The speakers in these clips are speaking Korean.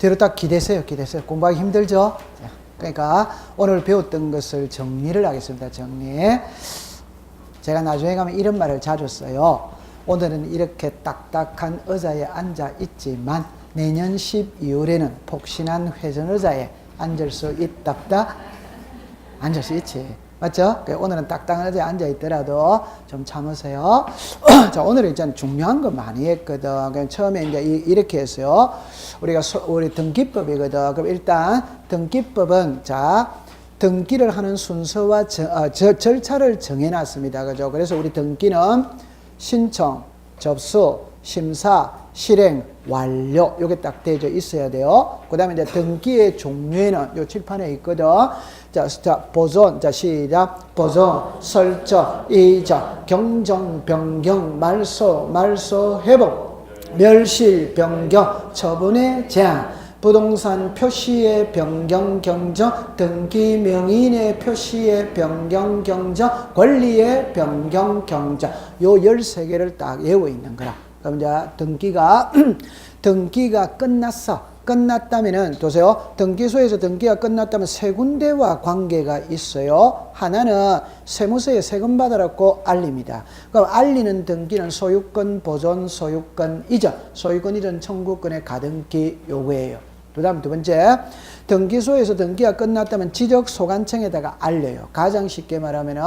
뒤로 딱 기대세요. 공부하기 힘들죠? 그러니까 오늘 배웠던 것을 정리를 하겠습니다. 정리. 제가 나중에 가면 이런 말을 자주 써요. 오늘은 이렇게 딱딱한 의자에 앉아 있지만 내년 12월에는 폭신한 회전 의자에 앉을 수 있답다. 앉을 수 있지. 맞죠? 오늘은 딱딱한 의자에 앉아 있더라도 좀 참으세요. 자, 오늘은 일단 중요한 거 많이 했거든. 그냥 처음에 이제 이렇게 했어요. 우리 등기법이거든. 그럼 일단 등기법은 자, 등기를 하는 순서와 절차를 정해놨습니다. 그죠? 그래서 우리 등기는 신청, 접수, 심사, 실행, 완료. 요게 딱 되어 있어야 돼요. 그 다음에 이제 등기의 종류에는 요 칠판에 있거든. 자, 보존. 자, 시작. 보존, 설정, 이적, 경정, 변경, 말소, 회복, 멸실, 변경, 처분의 제한, 부동산 표시의 변경, 경정, 등기 명인의 표시의 변경, 경정, 권리의 변경, 경정. 요 13개를 딱 외우고 있는 거라. 그럼 이제 등기가 끝났다면은, 보세요. 등기소에서 등기가 끝났다면 세 군데와 관계가 있어요. 하나는 세무서에 세금 받아라고 알립니다. 그럼 알리는 등기는 소유권 보존, 소유권 이전, 소유권 이전 청구권의 가등기 요구예요. 그 다음 두 번째, 등기소에서 등기가 끝났다면 지적소관청에다가 알려요. 가장 쉽게 말하면은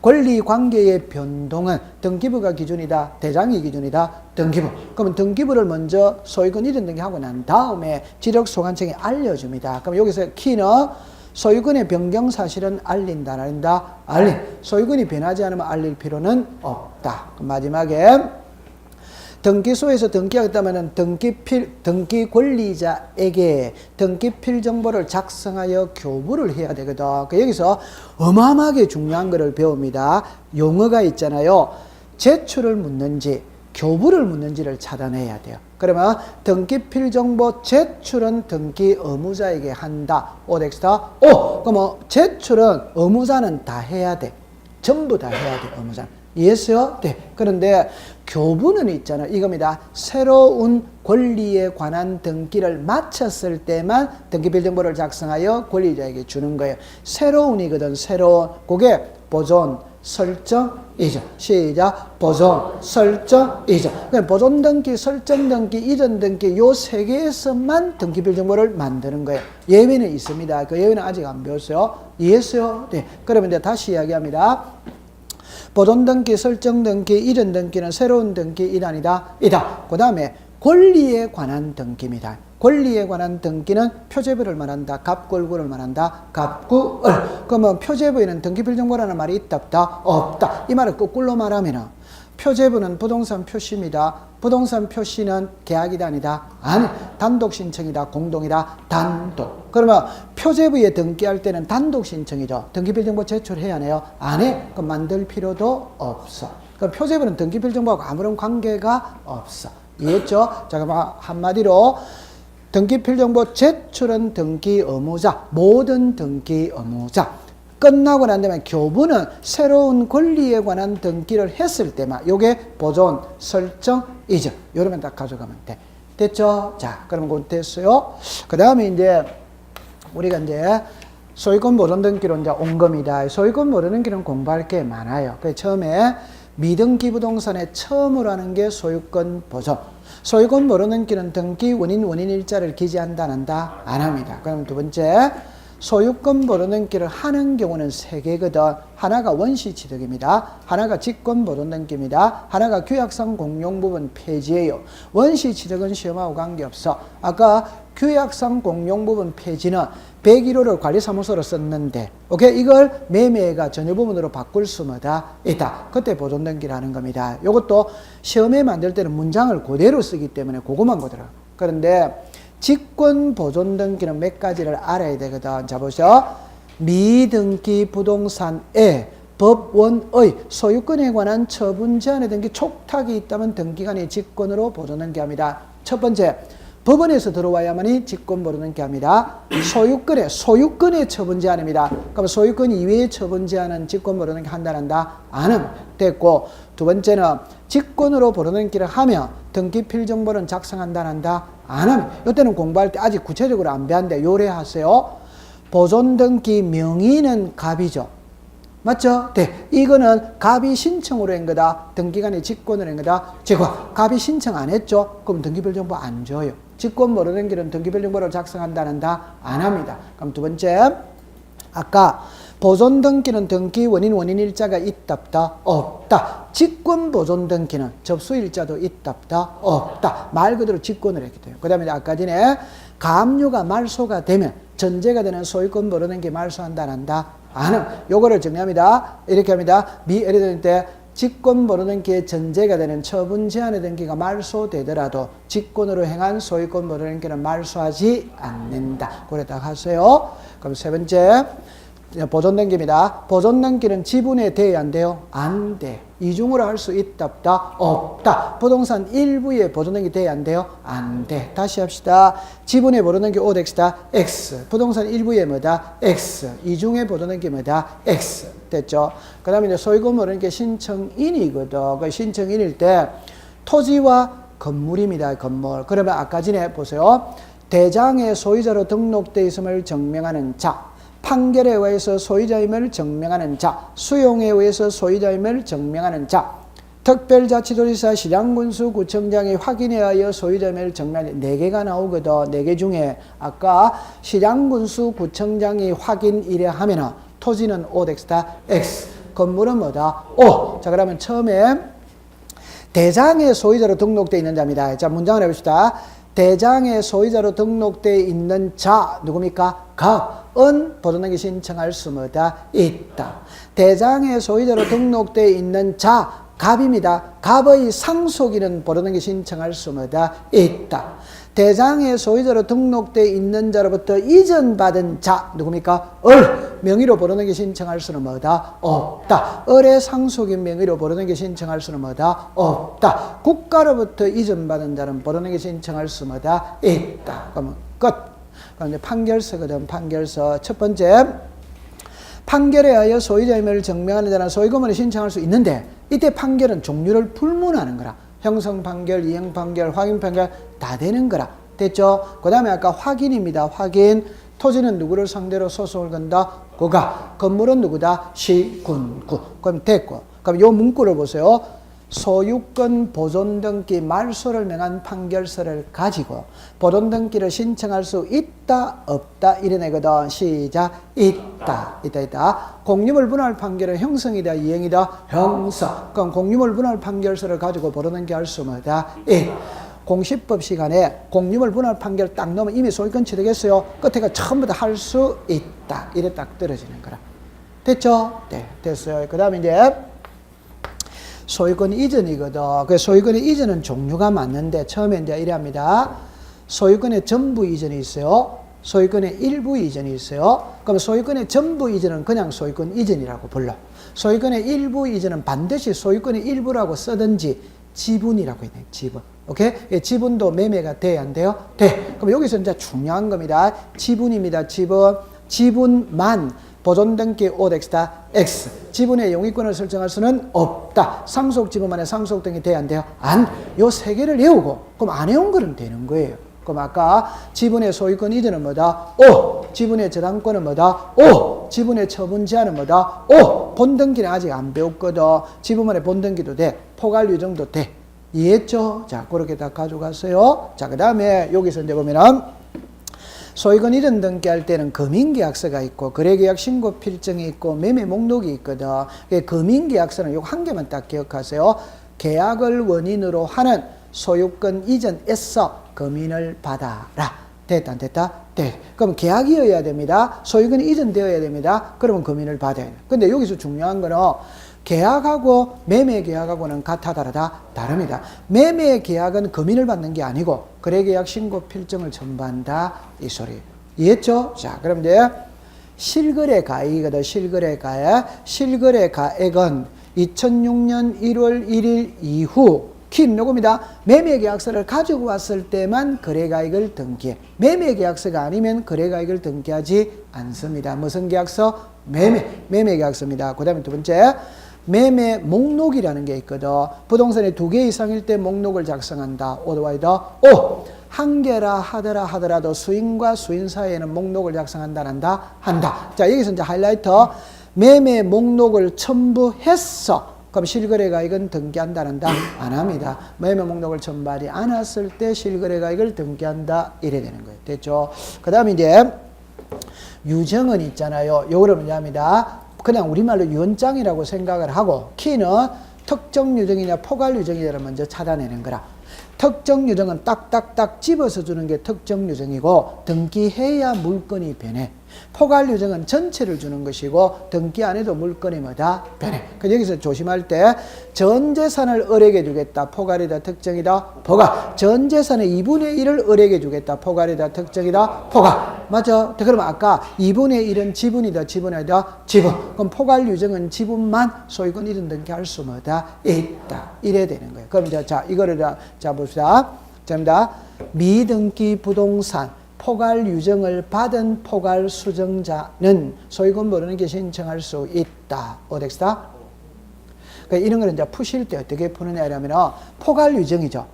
권리관계의 변동은 등기부가 기준이다, 대장이 기준이다, 등기부. 그러면 등기부를 먼저 소유권 이전 등기하고 난 다음에 지적소관청에 알려줍니다. 그럼 여기서 키는 소유권의 변경 사실은 알린다, 안 알린다? 알린. 소유권이 변하지 않으면 알릴 필요는 없다. 그럼 마지막에 등기소에서 등기하겠다면 등기 권리자에게 등기필 정보를 작성하여 교부를 해야 되거든. 여기서 어마어마하게 중요한 것을 배웁니다. 용어가 있잖아요. 제출을 묻는지 교부를 묻는지를 차단해야 돼요. 그러면 등기필 정보 제출은 등기 의무자에게 한다. 오덱스다. 그러면 제출은 의무자는 다 해야 돼. 전부 다 해야 돼, 의무자는. 이해했어요? 네. 그런데 교부는 있잖아. 이겁니다. 새로운 권리에 관한 등기를 마쳤을 때만 등기필 정보를 작성하여 권리자에게 주는 거예요. 새로운이거든, 새로운. 그게 보존, 설정, 이전. 시작. 보존, 설정, 이전. 그러니까 보존 등기, 설정 등기, 이전 등기 요 세 개에서만 등기필 정보를 만드는 거예요. 예외는 있습니다. 그 예외는 아직 안 배웠어요. 이해했어요? 네. 그러면 이제 다시 이야기합니다. 보존 등기, 설정 등기, 이전 등기는 새로운 등기 이단이다. 그 다음에 권리에 관한 등기입니다. 권리에 관한 등기는 표제부를 말한다. 갑골구를 말한다. 갑구을. 그러면 표제부에는 등기필 정보라는 말이 있다, 없다. 이 말을 거꾸로 말하면 표제부는 부동산 표시입니다. 부동산 표시는 계약이다, 아니다? 아니, 단독 신청이다, 공동이다, 단독. 그러면 표제부에 등기할 때는 단독 신청이죠. 등기필 정보 제출해야 하네요. 안 해? 그럼 만들 필요도 없어. 그럼 표제부는 등기필 정보하고 아무런 관계가 없어. 이해했죠? 자, 그럼 한마디로 등기필 정보 제출은 등기 의무자, 모든 등기 의무자. 끝나고 난 다음에 교부는 새로운 권리에 관한 등기를 했을 때만 요게 보존, 설정, 이전 요러면 딱 가져가면 돼. 됐죠? 자, 그러면 그건 됐어요. 그 다음에 이제 우리가 이제 소유권 보존 등기로 이제 온 겁니다. 소유권 보존 등기는 공부할 게 많아요. 그래서 처음에 미등기 부동산에 처음으로 하는 게 소유권 보존. 소유권 보존 등기는 등기 원인 일자를 기재한다, 안 한다? 안 합니다. 그럼 두 번째, 소유권 보존 등기를 하는 경우는 세 개거든. 하나가 원시취득입니다. 하나가 직권 보존 등기입니다. 하나가 규약상 공용 부분 폐지예요. 원시취득은 시험하고 관계없어. 아까 규약상 공용 부분 폐지는 101호를 관리사무소로 썼는데, 오케이? 이걸 매매가 전유 부분으로 바꿀 수마다 있다. 그때 보존 등기를 하는 겁니다. 이것도 시험에 만들 때는 문장을 그대로 쓰기 때문에 그것만 보더라. 그런데 직권 보존 등기는 몇 가지를 알아야 되거든. 자, 보시죠. 미등기 부동산에 법원의 소유권에 관한 처분 제한에 등기 촉탁이 있다면 등기관이 직권으로 보존 등기합니다. 첫 번째, 법원에서 들어와야만이 직권 모르는게 합니다. 소유권의 처분 제한입니다. 그럼 소유권 이외의 처분 제한은 직권 모르는게 한다 안 하면 됐고, 두 번째는 직권으로 모르는기를 하며 등기 필정보는 작성한다 안 하면, 이때는 공부할 때 아직 구체적으로 안 배웠는데 요래하세요. 보존 등기 명의는 갑이죠. 맞죠? 네. 이거는 갑이 신청으로 한 거다. 등기관이 직권으로 한 거다. 갑이 신청 안 했죠? 그럼 등기별정보 안 줘요. 직권 모르는 길은 등기별정보를 작성한다 안 합니다. 그럼 두 번째, 아까 보존 등기는 등기 원인일자가 있다 없다? 없다. 직권 보존 등기는 접수일자도 있다 없다? 없다. 말 그대로 직권을 했기 때문에. 그 다음에 아까 전에 가압류가 말소가 되면 전제가 되는 소유권 모르는 게 말소한다 안 하면, 요거를 정리합니다. 이렇게 합니다. 예를 들 때 직권 모르는 게 전제가 되는 처분 제한의 등기가 말소되더라도 직권으로 행한 소유권 모르는 게는 말소하지 않는다. 그랬다 하세요. 그럼 세 번째, 보존 등기입니다. 보존 등기는 지분에 돼야 안 돼요? 안 돼. 이중으로 할 수 있다 없다? 없다. 부동산 일부에 보존 등기 돼야 안 돼요? 안 돼. 다시 합시다. 지분에 보존 등기 OX다? X. 부동산 일부에 뭐다? X. 이중에 보존 등기 뭐다? X. 됐죠? 그 다음에 이제 소유권 모르는 게 신청인이거든. 그 신청인일 때 토지와 건물입니다. 건물. 그러면 아까 전에 보세요. 대장의 소유자로 등록되어 있음을 증명하는 자, 판결에 의해서 소유자임을 증명하는 자, 수용에 의해서 소유자임을 증명하는 자, 특별자치도지사, 시장군수, 구청장이 확인에 의하여 소유자임을 증명하는 4개가 나오거든. 4개 중에 아까 시장군수, 구청장이 확인 이래 하면은 토지는 OX다 X, 건물은 뭐다? O. 자, 그러면 처음에 대장의 소유자로 등록되어 있는 자입니다. 자, 문장을 해봅시다. 대장의 소유자로 등록되어 있는 자, 누굽니까? 갑은 보존등기 신청할 수 뭐다? 있다. 대장의 소유자로 등록되어 있는 자, 갑입니다. 갑의 상속인은 보존등기 신청할 수 뭐다? 있다. 대장의 소유자로 등록되어 있는 자로부터 이전받은 자, 누굽니까? 을, 명의로 보존등기 신청할 수는 뭐다? 없다. 을의 상속인 명의로 보존등기 신청할 수는 뭐다? 없다. 국가로부터 이전받은 자는 보존등기 신청할 수 뭐다? 있다. 그러면 끝. 그럼 이제 판결서거든. 판결서. 첫 번째, 판결에 의하여 소유자임을 증명하는 자는 소유권을 신청할 수 있는데, 이때 판결은 종류를 불문하는 거라. 형성 판결, 이행 판결, 확인 판결 다 되는 거라. 됐죠? 그 다음에 아까 확인입니다. 확인. 토지는 누구를 상대로 소송을 건다? 고가. 건물은 누구다? 시군구. 그럼 됐고. 그럼 요 문구를 보세요. 소유권 보존 등기 말소를 명한 판결서를 가지고 보존 등기를 신청할 수 있다 없다 이래내거든. 시작. 있다. 공유물 분할 판결은 형성이다 이행이다? 형성. 그럼 공유물 분할 판결서를 가지고 보존 등기 할 수 뭐다? 공시법 시간에 공유물 분할 판결 딱 넣으면 이미 소유권 취득했어요. 끝에가 전부 다 할 수 있다. 이래 딱 떨어지는 거라. 됐죠? 네, 됐어요. 그 다음에 이제 소유권 이전이거든. 그 소유권의 이전은 종류가 많는데 처음에 이제 이래 합니다. 소유권의 전부 이전이 있어요. 소유권의 일부 이전이 있어요. 그럼 소유권의 전부 이전은 그냥 소유권 이전이라고 불러. 소유권의 일부 이전은 반드시 소유권의 일부라고 쓰든지 지분이라고 있네. 지분. 오케이? 예, 지분도 매매가 돼야 안 돼요? 돼. 그럼 여기서 이제 중요한 겁니다. 지분입니다. 지분. 지분만 보존 등기 OX다 X. 지분의 용의권을 설정할 수는 없다. 상속 지분만에 상속 등기 돼야 안 돼요? 안. 요 세 개를 외우고 그럼 안 외운 거는 되는 거예요. 그럼 아까 지분의 소유권 이전은 뭐다? O. 지분의 저당권은 뭐다? O. 지분의 처분 제한은 뭐다? O. 본등기는 아직 안 배웠거든. 지분만의 본등기도 돼. 포괄 유정도 돼. 이해했죠? 자, 그렇게 다 가져갔어요. 자, 그 다음에 여기서 이제 보면은 소유권 이전 등기할 때는 금인계약서가 있고 거래계약 신고 필증이 있고 매매 목록이 있거든. 금인계약서는 요 한 개만 딱 기억하세요. 계약을 원인으로 하는 소유권 이전에서 금인을 받아라. 됐다 안 됐다? 네. 그럼 계약이어야 됩니다. 소유권이 이전되어야 됩니다. 그러면 금인을 받아야 돼. 근데 여기서 중요한 거는 계약하고 매매 계약하고는 같아 다르다? 다릅니다. 매매 계약은 금인을 받는 게 아니고 거래계약 신고 필증을 첨부한다 이 소리. 이해했죠? 자, 그럼 이제 실거래가액이거든. 실거래가액. 실거래가액은 2006년 1월 1일 이후 키는 누굽니다. 매매계약서를 가지고 왔을 때만 거래가액을 등기해. 매매계약서가 아니면 거래가액을 등기하지 않습니다. 무슨 계약서? 매매계약서입니다. 그 다음에 두 번째, 매매 목록이라는 게 있거든. 부동산이 2개 이상일 때 목록을 작성한다. 오더와이더. 한 개라 하더라도 수인과 수인 사이에는 목록을 한다. 자, 여기서 이제 하이라이터. 매매 목록을 첨부했어. 그럼 실거래가액은 등기한다는다? 안 합니다. 매매 목록을 첨부하지 않았을 때 실거래가액을 등기한다. 이래 되는 거예요. 됐죠? 그 다음에 이제 유정은 있잖아요. 요거를 뭐냐입니다. 그냥 우리말로 유언장이라고 생각을 하고, 키는 특정 유정이냐 포괄 유정이냐를 먼저 찾아내는 거라. 특정 유정은 딱딱딱 집어서 주는 게 특정 유정이고, 등기해야 물건이 변해. 포괄 유정은 전체를 주는 것이고, 등기 안 해도 물건이 뭐다? 변해. 그래서 여기서 조심할 때 전 재산을 을에게 주겠다. 포괄이다. 특정이다. 포괄. 전 재산의 2분의 1을 을에게 주겠다. 포괄이다. 특정이다. 포괄. 맞죠? 그러면 아까 2분의 1은 지분이다. 지분 아니다. 지분. 그럼 포괄 유정은 지분만 소유권 이전 등기할 수 뭐다? 있다. 이래야 되는 거예요. 그럼 이제 자, 이거를 자 봅시다. 자입니다. 미등기 부동산 포괄 유정을 받은 포괄 수정자는 소유권 모르는 게 신청할 수 있다. 어덱스다? 그러니까 이런 거는 이제 푸실 때 어떻게 푸느냐 이러면 포괄 유정이죠.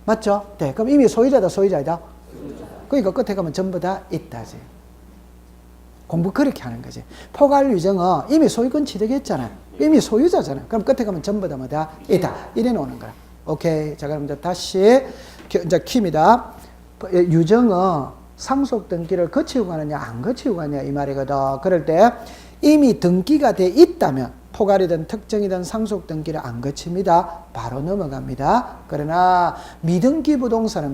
맞죠? 네. 그럼 이미 소유자다, 소유자이다? 그러니까 끝에 가면 전부 다 있다지. 공부 그렇게 하는 거지. 포괄 유정은 이미 소유권 취득했잖아요. 이미 소유자잖아요. 그럼 끝에 가면 전부 다 뭐다? 있다. 이래 놓는 거야. 오케이. 자, 그럼 이제 다시 이제 키입니다. 유정은 상속 등기를 거치고 가느냐 안 거치고 가느냐 이 말이거든. 그럴 때 이미 등기가 돼 있다면 포괄이든 특정이든 상속 등기를 안 거칩니다. 바로 넘어갑니다. 그러나 미등기 부동산은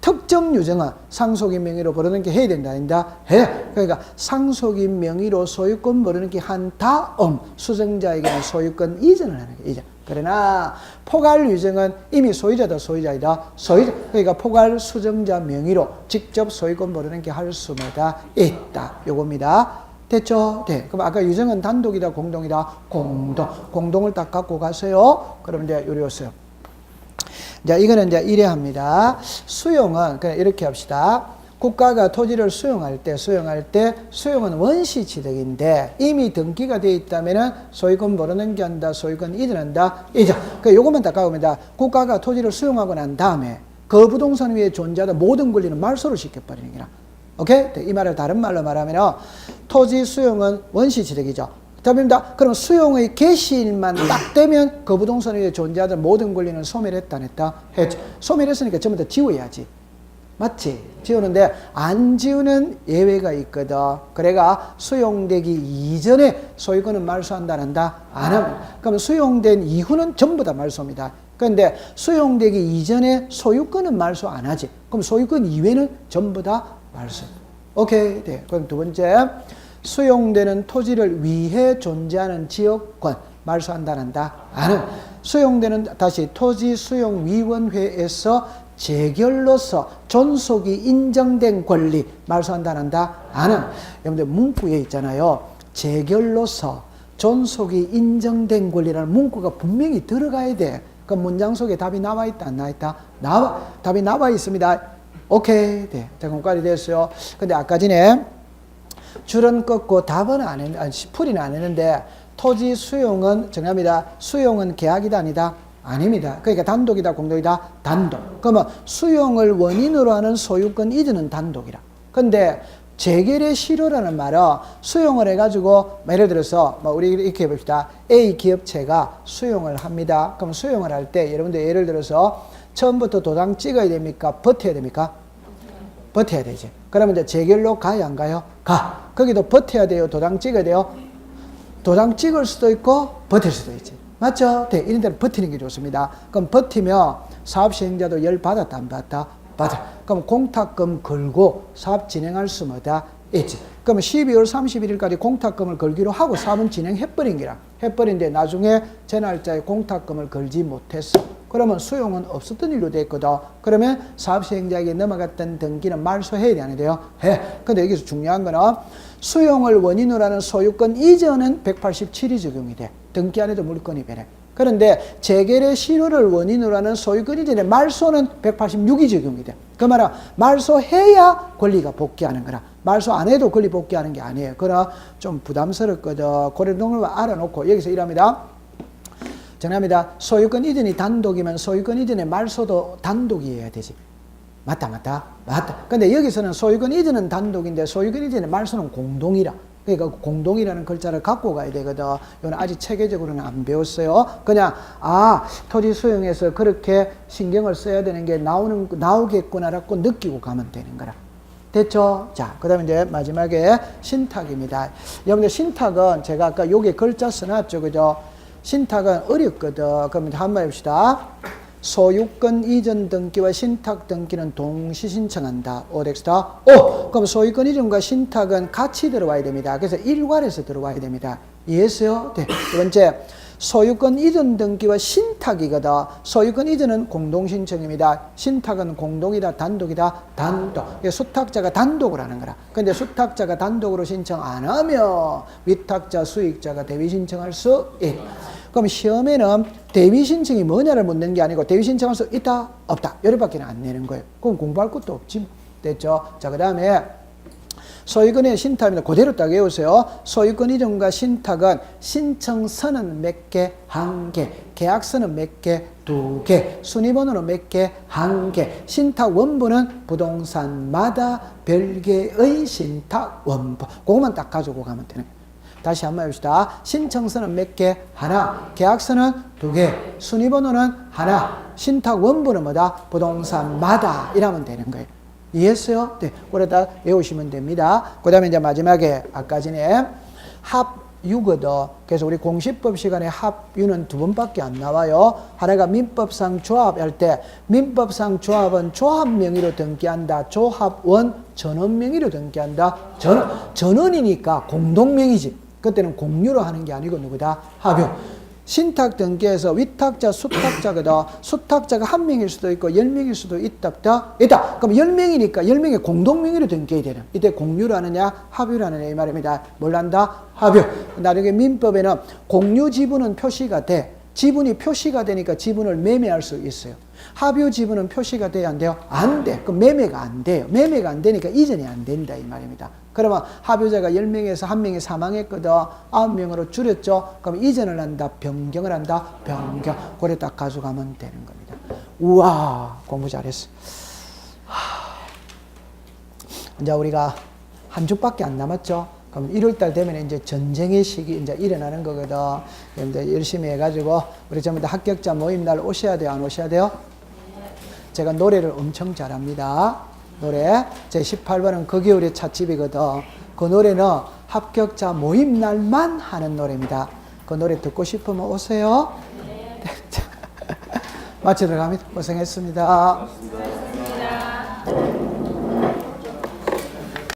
특정 유정은 상속인 명의로 벌어넣기 해야 된다. 아닌다? 해. 그러니까 상속인 명의로 소유권 벌어넣기 한 다음 수정자에게는 소유권 이전을 하는 거예요. 이전. 그러나 포괄 유정은 이미 소유자다, 소유자이다. 소유자. 그러니까 포괄 수정자 명의로 직접 소유권 벌어넣기 할 수마다 있다. 요겁니다. 됐죠? 네. 그럼 아까 유정은 단독이다, 공동이다? 공동. 공동을 딱 갖고 가세요. 그럼 이제 요리 오세요. 자, 이거는 이제 이래 합니다. 수용은 그냥 이렇게 합시다. 국가가 토지를 수용할 때 수용은 원시 취득인데 이미 등기가 되어 있다면은 소유권 벌어넣기 한다, 소유권 이전한다, 이전. 그 요것만 딱 가봅니다. 국가가 토지를 수용하고 난 다음에 그 부동산 위에 존재하는 모든 권리는 말소를 시켜버리는 거라. 오케이? 이 말을 다른 말로 말하면 토지 수용은 원시 취득이죠. 답입니다. 그럼 수용의 개시일만 딱 되면 그 부동산 위에 존재하던 모든 권리는 소멸했다, 안 했다? 했죠. 소멸했으니까 전부 다 지워야지. 맞지? 지우는데 안 지우는 예외가 있거든. 그래가 수용되기 이전에 소유권은 말소한다, 안 한다? 안 합니다. 그럼 수용된 이후는 전부 다 말소입니다. 그런데 수용되기 이전에 소유권은 말소 안 하지. 그럼 소유권 이외는 전부 다 말소. 오케이. 네. 그럼 두 번째. 수용되는 토지를 위해 존재하는 지역권 말소한다, 안 한다? 안 합니다. 수용되는 다시 토지수용위원회에서 재결로서 존속이 인정된 권리 말소한다, 안 한다? 안 합니다. 여러분들 문구에 있잖아요. 재결로서 존속이 인정된 권리라는 문구가 분명히 들어가야 돼. 그 문장 속에 답이 나와 있다, 안 나와 있다? 답이 나와 있습니다. 오케이. 네. 자, 공까지 됐어요. 근데 아까 전에 줄은 꺾고 답은 안 했는데, 풀이는 안 했는데, 토지 수용은 정합니다. 수용은 계약이다, 아니다? 아닙니다. 그러니까 단독이다, 공동이다? 단독. 그러면 수용을 원인으로 하는 소유권 이전은 단독이라. 근데 재결의 실효라는 말은 수용을 해가지고, 예를 들어서, 우리 이렇게 해봅시다. A 기업체가 수용을 합니다. 그럼 수용을 할 때, 여러분들 예를 들어서, 처음부터 도장 찍어야 됩니까? 버텨야 됩니까? 버텨야 되지. 그러면 이제 재결로 가요, 안 가요? 가. 거기도 버텨야 돼요? 도장 찍어야 돼요? 도장 찍을 수도 있고, 버틸 수도 있지. 맞죠? 네, 이런 데는 버티는 게 좋습니다. 그럼 버티면 사업 시행자도 열 받았다, 안 받았다? 받아. 그럼 공탁금 걸고 사업 진행할 수 뭐다? 있지. 그러면 12월 31일까지 공탁금을 걸기로 하고 사업은 진행해버린 거라. 해버린데 나중에 제 날짜에 공탁금을 걸지 못했어. 그러면 수용은 없었던 일로 됐거든. 그러면 사업 시행자에게 넘어갔던 등기는 말소해야 돼, 안 돼요? 해. 근데 여기서 중요한 거는 수용을 원인으로 하는 소유권 이전은 187이 적용이 돼. 등기 안 해도 물건이 변해. 그런데 재결의 실효를 원인으로 하는 소유권 이전의 말소는 186이 적용이 돼. 그 말은 말소해야 권리가 복귀하는 거라. 말소 안 해도 권리 복귀하는 게 아니에요. 그러나 좀 부담스럽거든. 고려동을 알아놓고 여기서 이랍니다. 정합니다. 소유권 이전이 단독이면 소유권 이전의 말소도 단독이어야 되지. 맞다. 근데 여기서는 소유권 이전은 단독인데 소유권 이전의 말소는 공동이라. 그러니까 공동이라는 글자를 갖고 가야 되거든. 이건 아직 체계적으로는 안 배웠어요. 그냥 토지 수용해서 그렇게 신경을 써야 되는 게 나오겠구나라고 느끼고 가면 되는 거라. 됐죠? 자, 그 다음에 이제 마지막에 신탁입니다. 여러분들 신탁은 제가 아까 요게 글자 써놨죠. 그죠? 신탁은 어렵거든. 그럼 한번 해봅시다. 소유권 이전 등기와 신탁 등기는 동시 신청한다. 오덱스다. 그럼 소유권 이전과 신탁은 같이 들어와야 됩니다. 그래서 일괄해서 들어와야 됩니다. 이해했어요? 네. 두 번째, 소유권 이전 등기와 신탁이거든. 소유권 이전은 공동신청입니다. 신탁은 공동이다, 단독이다, 단독. 수탁자가 단독을 하는 거라. 근데 수탁자가 단독으로 신청 안 하면 위탁자, 수익자가 대위 신청할 수 있다. 그럼 시험에는 대위 신청이 뭐냐를 묻는 게 아니고 대위 신청할 수 있다, 없다. 요리밖에 안 내는 거예요. 그럼 공부할 것도 없지. 됐죠? 자, 그 다음에 소유권의 신탁입니다. 그대로 딱 외우세요. 소유권 이전과 신탁은 신청서는 몇 개? 한 개. 계약서는 몇 개? 두 개. 순위번호는 몇 개? 한 개. 신탁 원본은 부동산마다 별개의 신탁 원본. 그것만 딱 가지고 가면 되는 거예요. 다시 한번 해봅시다. 신청서는 몇 개? 하나. 계약서는 두 개. 순위번호는 하나. 신탁 원본은 뭐다? 부동산마다. 이러면 되는 거예요. 이해했어요? 네. 그러다 외우시면 됩니다. 그 다음에 이제 마지막에 아까 전에 합유거든. 그래서 우리 공시법 시간에 합유는 두 번밖에 안 나와요. 하나가 민법상 조합할 때 민법상 조합은 조합 명의로 등기한다. 조합원 전원 명의로 등기한다. 전원이니까 공동명의지. 그때는 공유로 하는 게 아니고 누구다? 합유. 신탁 등기에서 위탁자, 수탁자거든. 수탁자가 한 명일 수도 있고 10명일 수도 있다. 그럼 10명이니까 10명의 공동명의로 등기해야 되는. 이때 공유를 하느냐 합유를 하느냐 이 말입니다. 뭘 한다? 합유. 나중에 민법에는 공유 지분은 표시가 돼. 지분이 표시가 되니까 지분을 매매할 수 있어요. 합유 지분은 표시가 돼야 안 돼요? 안 돼. 그럼 매매가 안 돼요. 매매가 안 되니까 이전이 안 된다 이 말입니다. 그러면 합유자가 10명에서 1명이 사망했거든. 9명으로 줄였죠. 그럼 이전을 한다. 변경을 한다. 변경. 그래 딱 가져가면 되는 겁니다. 우와, 공부 잘했어. 이제 우리가 한 주밖에 안 남았죠. 그럼 1월달 되면 이제 전쟁의 시기 이제 일어나는 거거든. 이제 열심히 해가지고 우리 전부 다 합격자 모임 날 오셔야 돼요? 안 오셔야 돼요? 제가 노래를 엄청 잘합니다. 노래. 제 18번은 그 겨울의 찻집이거든. 그 노래는 합격자 모임 날만 하는 노래입니다. 그 노래 듣고 싶으면 오세요. 네. 마치도록 합니다. 고생했습니다.